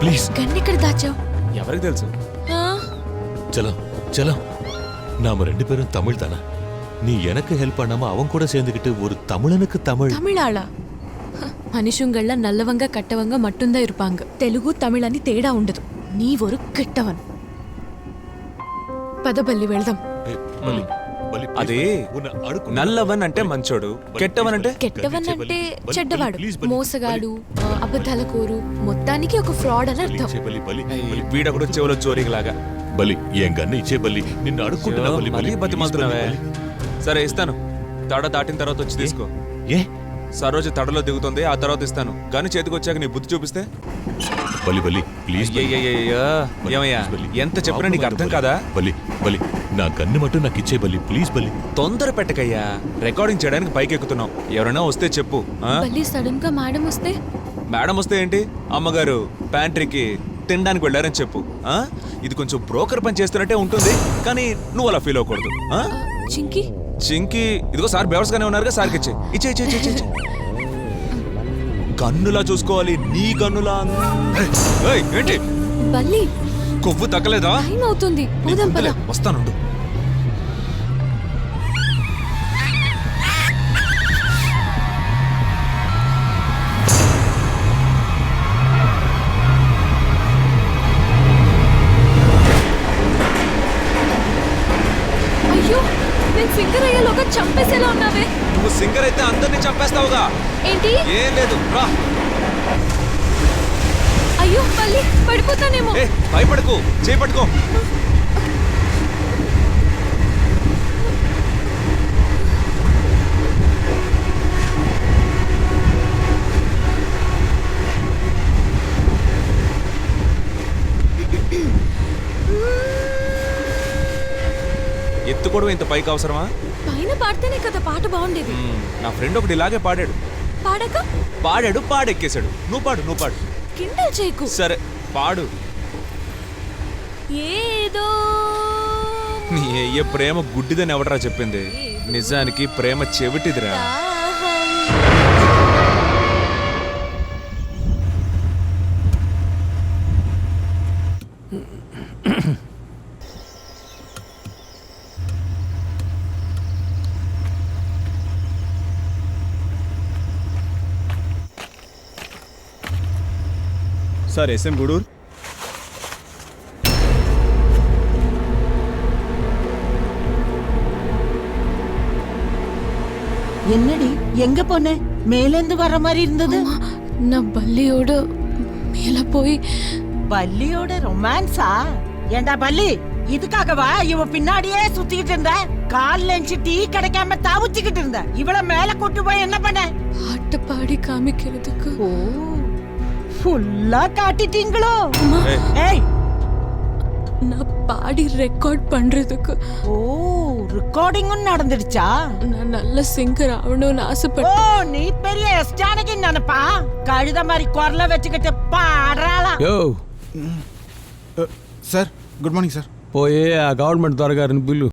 Please గన్నెక్కడ దాచావు? ఎవరికి తెలుసు? చలో చలో நாம 2 பேரும் தமிழ் தானே. நீ எனக்கு ஹெல்ப் பண்ணாம அவன் கூட சேர்ந்துக்கிட்டு ஒரு தமிழனுக்கு தமிழ். தமிழாளா? மனுஷங்கள நல்லவங்க கட்டவங்க மட்டும்தான் இருப்பாங்க. தெலுங்கு தமிழ் అని తేడా ఉండదు. నీ ஒரு கெட்டவன். పదబల్లి వెళ్దాం. అదే నల్లవన్ అంటే మంచోడు, కెట్టవన్ అంటే కెట్టవన్ అంటే చెడ్డవాడు, మోసగాడు, అబద్ధాల కోరు, మొత్తానికి ఒక ఫ్రాడ్ అని అర్థం. వీడ కూడా చెవులో చోరీలాగా. బలి ఏం గన్ను ఇచ్చే బలి, నిన్ను అడుక్కుంటున్నా బలి. మళ్ళీ బతిమాలుతున్నావే. సరే ఇస్తాను, తడ దాటిన తర్వాత వచ్చి తీసుకో. ఏ సరోజ తడలో దిగుతుంది, ఆ తర్వాత ఇస్తాను. కానీ చేతికి వచ్చాక నీ బుద్ధి చూపిస్తే బలి బలి ప్లీజ్. ఏమయ్యా, ఎంత చెప్పినా నీకు అర్థం కాదా? బలి బలి నా గన్ను మటు నాకు ఇచ్చే బలి ప్లీజ్. బలి తొందర పెట్టకయ్యా, రికార్డింగ్ చేయడానికి పైకి ఎక్కుతున్నాం. ఎవరైనా వస్తే చెప్పు. బల్లి సడన్ గా మేడం వస్తే? మేడం వస్తే ఏంటి, అమ్మగారు ప్యాంట్రీకి తినడానికి వెళ్ళారని చెప్పు. ఇది కొంచెం బ్రోకర్ పని చేస్తున్నట్టే ఉంటుంది, కానీ నువ్వు అలా ఫీల్ అవ్వకూడదు. చింకి చింకి ఇదిగో సార్ బెవర్స్ గానే ఉన్నారుగా, సార్కి ఇచ్చే ఇచ్చే ఇచ్చే ఇచ్చే ఇచ్చే. గన్నులా చూసుకోవాలి, నీ గన్నులా. ఏంటి బల్లి, కొవ్వు తగ్గలేదా? టైం అవుతుంది, పోదాం పద. వస్తానుండు. అయ్యో, నేను సింగర్ అయ్యేలోగా చంపేసేలా ఉన్నావే. నువ్వు సింగర్ అయితే అందరినీ చంపేస్తావుగా. ఏంటి? ఏం లేదు, రా. అయ్యో బల్లి, పడిపోతానేమో. భయపడకు, చేపట్టుకో. ఎత్తుకోవడం ఇంత పైకి అవసరమా? పైన పాడితేనే కదా పాట బాగుండేది. నా ఫ్రెండ్ ఒకటి ఇలాగే పాడాడు. పాడక పాడాడు, పాడెక్కేశాడు. నువ్వు పాడు, నువ్వు పాడు. కిండల్ చేయకు. సరే పాడు. ఏదో నీ అయ్యే ప్రేమ గుడ్డిదని ఎవడరా చెప్పింది? నిజానికి ప్రేమ చెవిటిదిరా. Sir SM Gudur. என்னடி எங்க போன? மேலேந்து வர மாதிரி இருந்தது. நான் பல்லியோட மேல போய். பல்லியோட ரொமான்ஸா? ஏண்டா பல்லி, இதுக்காகவா இவ பின்னாடியே சுத்திக்கிட்டு இருந்த? கால் லெஞ்சி டீ கிடைக்காம தாவுச்சிக்கிட்டு இருந்த. இவள மேல கூட்டு போய் என்ன பண்ண? பாட்டு பாடி காமிக்கிறதுக்கு. ஓ, ஃபுல்லா காட்டிட்டீங்களோ? ஏய், நான் பாடி ரெக்கார்ட் பண்றதுக்கு. ஓ, ரெக்கார்டிங்கும் நடந்துடுச்சா? நான் நல்ல சிங்கர் ஆகணும்னு ஓ, ஆசைப்பட்டேன். நீ பெரிய எஸ்டானகி நினைப்பா? கழுத மாதிரி குரல வச்சுக்கிட்டு பாடுறாளா? యో సార్ గుడ్ మార్నింగ్ సార్. పోయే ఆ గవర్నమెంట్ త్వరగారిని పిల్లు.